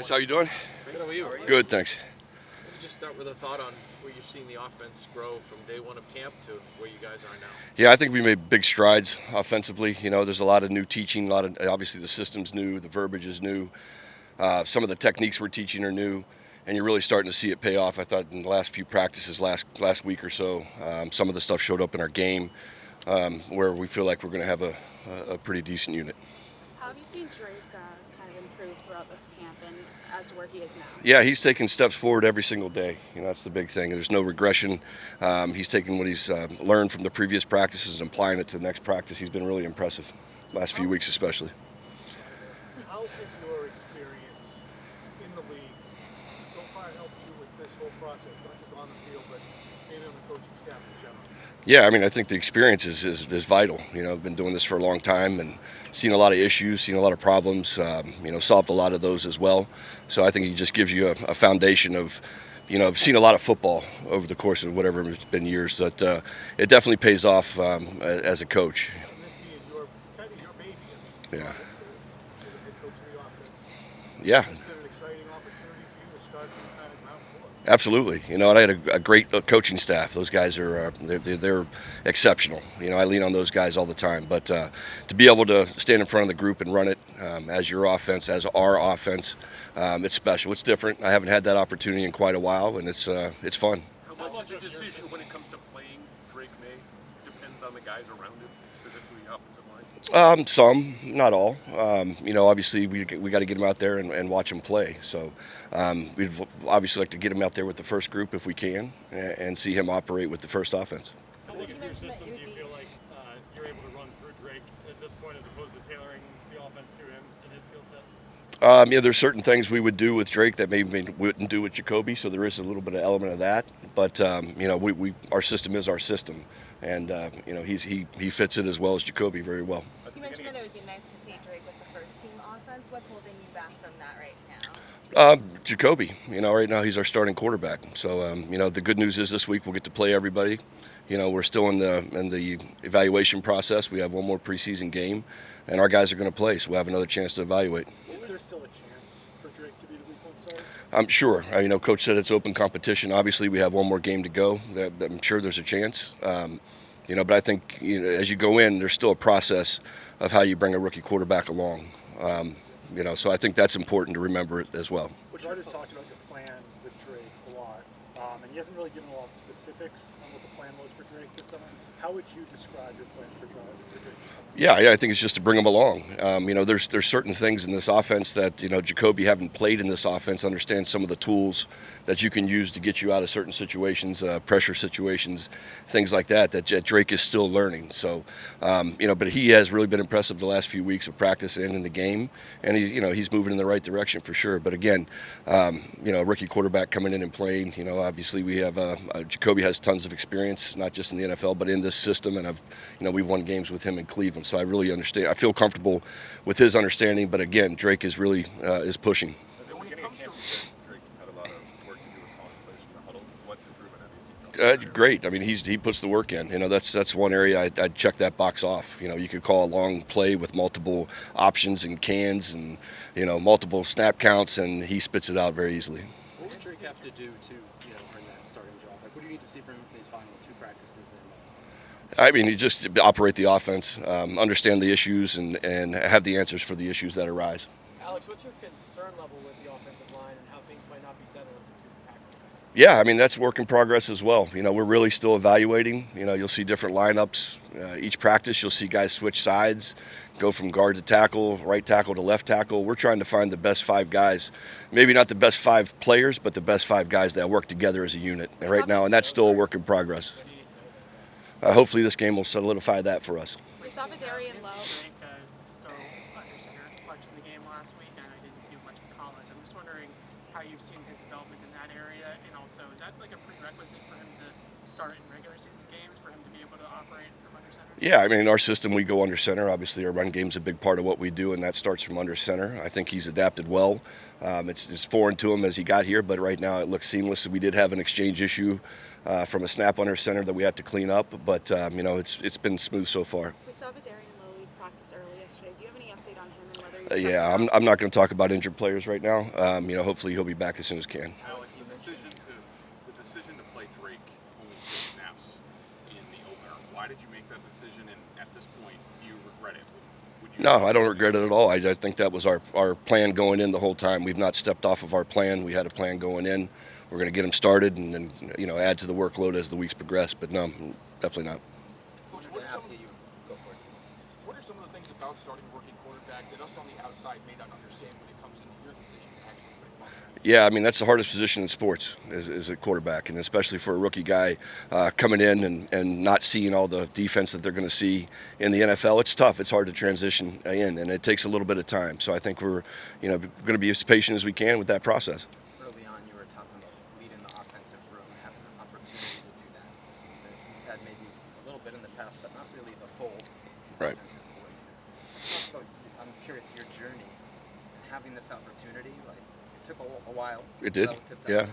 guys. How you doing? Good. How are you? Good, thanks. Let me just start with a thought on where you've seen the offense grow from day one of camp to where you guys are now. Yeah, I think we made big strides offensively. There's a lot of new teaching. Obviously the system's new, the verbiage is new. Some of the techniques we're teaching are new, and you're really starting to see it pay off. I thought in the last few practices, last week or so, some of the stuff showed up in our game, where we feel like we're going to have a pretty decent unit. How have you seen Drake kind of improve throughout this camp and as to where he is now? Yeah, he's taking steps forward every single day. That's the big thing. There's no regression. He's taking what he's learned from the previous practices and applying it to the next practice. He's been really impressive, last few weeks especially. How has your experience in the league so far helped you with this whole process, not just on the field, but maybe on the coaching staff in general? Yeah, I think the experience is vital. I've been doing this for a long time and seen a lot of issues, seen a lot of problems, solved a lot of those as well. So I think it just gives you a foundation of, I've seen a lot of football over the course of whatever it's been years. That it definitely pays off as a coach. And this being your baby, Yeah. as a head coach of the offense, Yeah. it's been an exciting opportunity for you to start from kind of ground floor. Absolutely. I had a great coaching staff. Those guys are they're exceptional. I lean on those guys all the time. But to be able to stand in front of the group and run it as your offense, as our offense, it's special. It's different. I haven't had that opportunity in quite a while, and it's fun. How much of the decision when it comes to playing Drake Maye depends on the guys around him, specifically offensive line? Some, not all. Obviously we got to get him out there and watch him play. So we'd obviously like to get him out there with the first group if we can, and see him operate with the first offense. How much of your system do you feel like you're able to run through Drake at this point as opposed to tailoring the offense to him and his skill set? There's certain things we would do with Drake that maybe we wouldn't do with Jacoby, so there is a little bit of element of that. But our system is our system, and he fits it as well as Jacoby very well. You mentioned that it would be nice to see Drake with the first team offense. What's holding you back from that right now? Jacoby, right now he's our starting quarterback. So the good news is this week we'll get to play everybody. We're still in the evaluation process. We have one more preseason game, and our guys are going to play, so we'll have another chance to evaluate. Is there still a chance for Drake to be the week one starter? I'm sure. Coach said it's open competition. Obviously, we have one more game to go. I'm sure there's a chance. But I think as you go in, there's still a process of how you bring a rookie quarterback along. So I think that's important to remember it as well. Art has talked about your plan with Drake a lot, and he hasn't really given a lot of specifics on what the plan was for Drake this summer. How would you describe your plan for Drake this summer? Yeah, I think it's just to bring them along. There's certain things in this offense that Jacoby, having played in this offense, understands some of the tools that you can use to get you out of certain situations, pressure situations, things like that Drake is still learning. So, but he has really been impressive the last few weeks of practice and in the game, and he's moving in the right direction for sure. But again, a rookie quarterback coming in and playing, obviously we have Jacoby has tons of experience, not just in the NFL but in this system, and we've won games with him in Cleveland. So I really understand. I feel comfortable with his understanding. But again, Drake is really is pushing. When it comes to Drake, had a lot of work to do with calling players in the huddle. What improvement have you seen? Great. He puts the work in. That's one area I'd check that box off. You could call a long play with multiple options and cans and multiple snap counts, and he spits it out very easily. What would Drake have to do to earn that starting job? Like, what do you need to see from him in these final two practices? You just operate the offense, understand the issues, and have the answers for the issues that arise. Alex, what's your concern level with the offensive line and how things might not be settled with the two Packers guys? Yeah, that's work in progress as well. We're really still evaluating. You'll see different lineups. Each practice, you'll see guys switch sides, go from guard to tackle, right tackle to left tackle. We're trying to find the best five guys. Maybe not the best five players, but the best five guys that work together as a unit right now, and that's still a work in progress. Hopefully this game will solidify that for us. We saw Vidarian Lowe. Go under center much in the game last week, and I didn't do much in college. I'm just wondering how you've seen his development in that area, and also is that like a prerequisite for him to start in regular season games, for him to be able to operate from under center? Yeah, in our system we go under center. Obviously our run game's a big part of what we do, and that starts from under center. I think he's adapted well. It's foreign to him as he got here, but right now it looks seamless. We did have an exchange issue from a snap under center that we have to clean up, but it's been smooth so far. We saw Vidarian Lowe practice early yesterday. Do you have any update on him and whether Yeah, I'm not going to talk about injured players right now. Hopefully he'll be back as soon as can. Alex, the decision to play Drake only 6 snaps in the opener. Why did you make that decision? And at this point, do you regret it? Would you? No, I don't regret it at all. I think that was our plan going in the whole time. We've not stepped off of our plan. We had a plan going in. We're going to get him started and then add to the workload as the weeks progress. But no, definitely not. Coach, what are some of the things about starting a rookie quarterback that us on the outside may not understand when it comes into your decision to actually bring him up? Yeah, I mean, that's the hardest position in sports is a quarterback, and especially for a rookie guy coming in and not seeing all the defense that they're going to see in the NFL. It's tough. It's hard to transition in, and it takes a little bit of time. So I think we're going to be as patient as we can with that process. Early on, you were talking about leading the offensive room, having an opportunity to do that. That you've had maybe a little bit in the past, but not really the full Right. offensive coordinator. I'm curious, your journey and having this opportunity, like it took a while. It did, relative to yeah. others.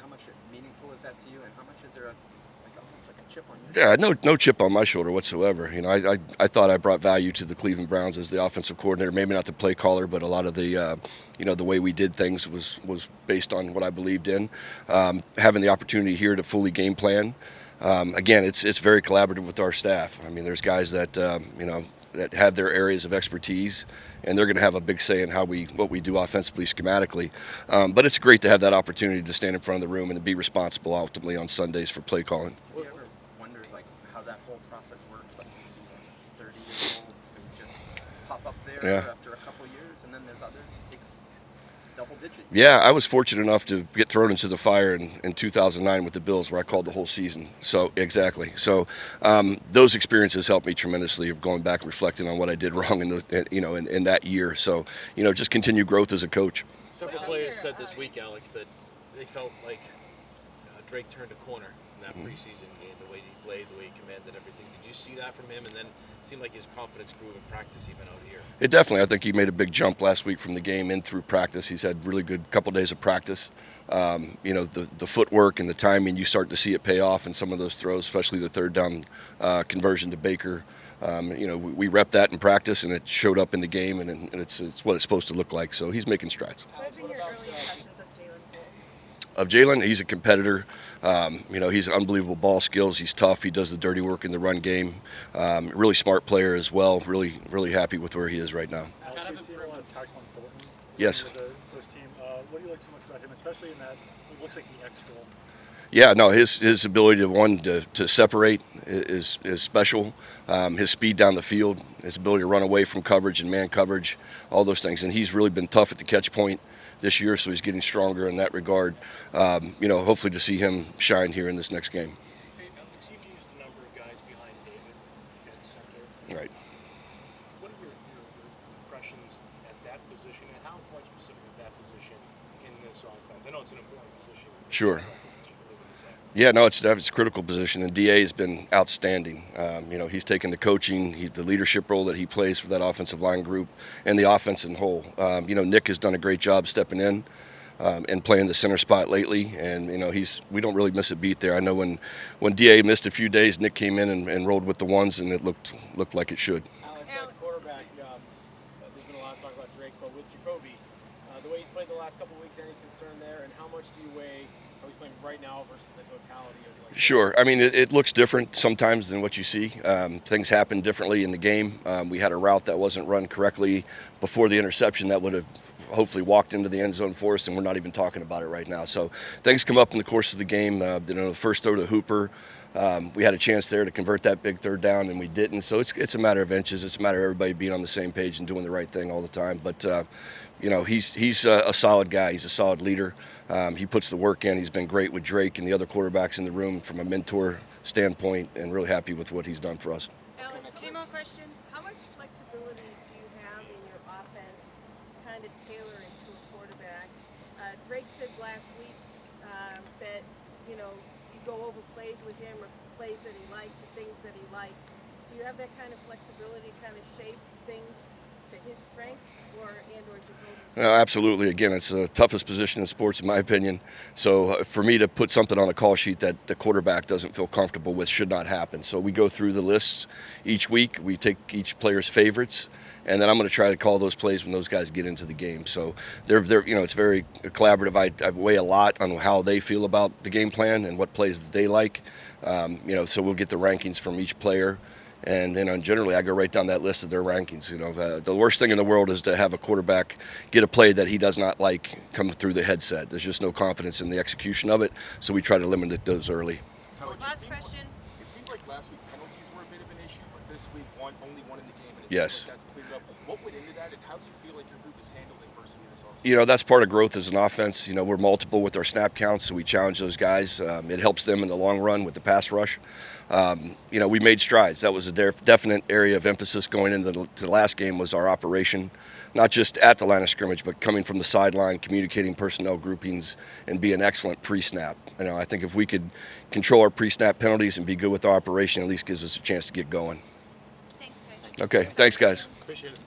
How much meaningful is that to you, and how much is there almost like a chip on your Yeah, no chip on my shoulder whatsoever. I thought I brought value to the Cleveland Browns as the offensive coordinator. Maybe not the play caller, but a lot of the the way we did things was based on what I believed in. Having the opportunity here to fully game plan. Again, it's very collaborative with our staff. I mean, there's guys that that have their areas of expertise, and they're going to have a big say in what we do offensively, schematically. But it's great to have that opportunity to stand in front of the room and to be responsible ultimately on Sundays for play calling. Have you ever wondered how that whole process works? Like you see 30-year-olds who just pop up there after a couple years, and then there's others who takes double digit. Yeah, I was fortunate enough to get thrown into the fire in 2009 with the Bills, where I called the whole season. So exactly. So those experiences helped me tremendously of going back, reflecting on what I did wrong in that year. So just continue growth as a coach. Several players said this week, Alex, that they felt like Drake turned a corner in that preseason game, the way he played, the way he commanded everything. Did you see that from him? And then it seemed like his confidence grew in practice even out here. It definitely. I think he made a big jump last week from the game in through practice. He's had really good couple days of practice. The footwork and the timing, you start to see it pay off in some of those throws, especially the third down conversion to Baker. We rep that in practice, and it showed up in the game, and it's what it's supposed to look like. So he's making strides. What have been your early impressions of Jalen Poole? Of Jalen, he's a competitor. He's unbelievable ball skills. He's tough. He does the dirty work in the run game. Really smart player as well. Really, really happy with where he is right now. Alex, we've seen a lot of tackling Thornton. Yes. With the first team. What do you like so much about him, especially in that it looks like the X role? Yeah, no, his ability to separate is special. His speed down the field, his ability to run away from coverage and man coverage, all those things. And he's really been tough at the catch point this year, so he's getting stronger in that regard. Hopefully to see him shine here in this next game. Hey, Alex, you've used a number of guys behind David at center. Right. What are your impressions at that position, and how important specific is that position in this offense? I know it's an important position. Sure. Yeah, no, it's a critical position, and DA has been outstanding. He's taken the coaching, the leadership role that he plays for that offensive line group, and the offense in whole. Nick has done a great job stepping in and playing the center spot lately, and we don't really miss a beat there. I know when DA missed a few days, Nick came in and rolled with the ones, and it looked like it should. Alex, at quarterback, there's been a lot of talk about Drake, but with Jacoby, the way he's played the last couple of weeks, any concern there, and how much do you weigh how he's playing right now versus the totality of Sure. I mean, it looks different sometimes than what you see. Things happen differently in the game. We had a route that wasn't run correctly before the interception that would have hopefully walked into the end zone for us, and we're not even talking about it right now. So things come up in the course of the game. The first throw to Hooper, we had a chance there to convert that big third down, and we didn't. So it's a matter of inches. It's a matter of everybody being on the same page and doing the right thing all the time. But he's a solid guy. He's a solid leader. He puts the work in. He's been great with Drake and the other quarterbacks in the room from a mentor standpoint, and really happy with what he's done for us. Alex, two more questions. How much flexibility do you have in your offense to kind of tailor it to a quarterback? Drake said last week that you go over plays with him or plays that he likes or things that he likes. Do you have that kind of flexibility to kind of shape things to his strengths or Jacoby's? Absolutely. Again, it's the toughest position in sports, in my opinion. So for me to put something on a call sheet that the quarterback doesn't feel comfortable with should not happen. So we go through the lists each week. We take each player's favorites, and then I'm going to try to call those plays when those guys get into the game. So they're it's very collaborative. I weigh a lot on how they feel about the game plan and what plays that they like. So we'll get the rankings from each player. And generally, I go right down that list of their rankings. The worst thing in the world is to have a quarterback get a play that he does not like come through the headset. There's just no confidence in the execution of it, so we try to limit those early. Last question. It seemed like last week penalties were a bit of an issue, but this week only one in the game, and it Yes. seems like that's cleared up. What went into that, and how do you feel like your group has handled adversity this offseason? That's part of growth as an offense. We're multiple with our snap counts, so we challenge those guys. It helps them in the long run with the pass rush. We made strides. That was a definite area of emphasis going into the last game was our operation, not just at the line of scrimmage, but coming from the sideline, communicating personnel groupings, and be an excellent pre-snap. I think if we could control our pre-snap penalties and be good with our operation, at least gives us a chance to get going. Thanks, guys. Okay, thanks, guys. Appreciate it.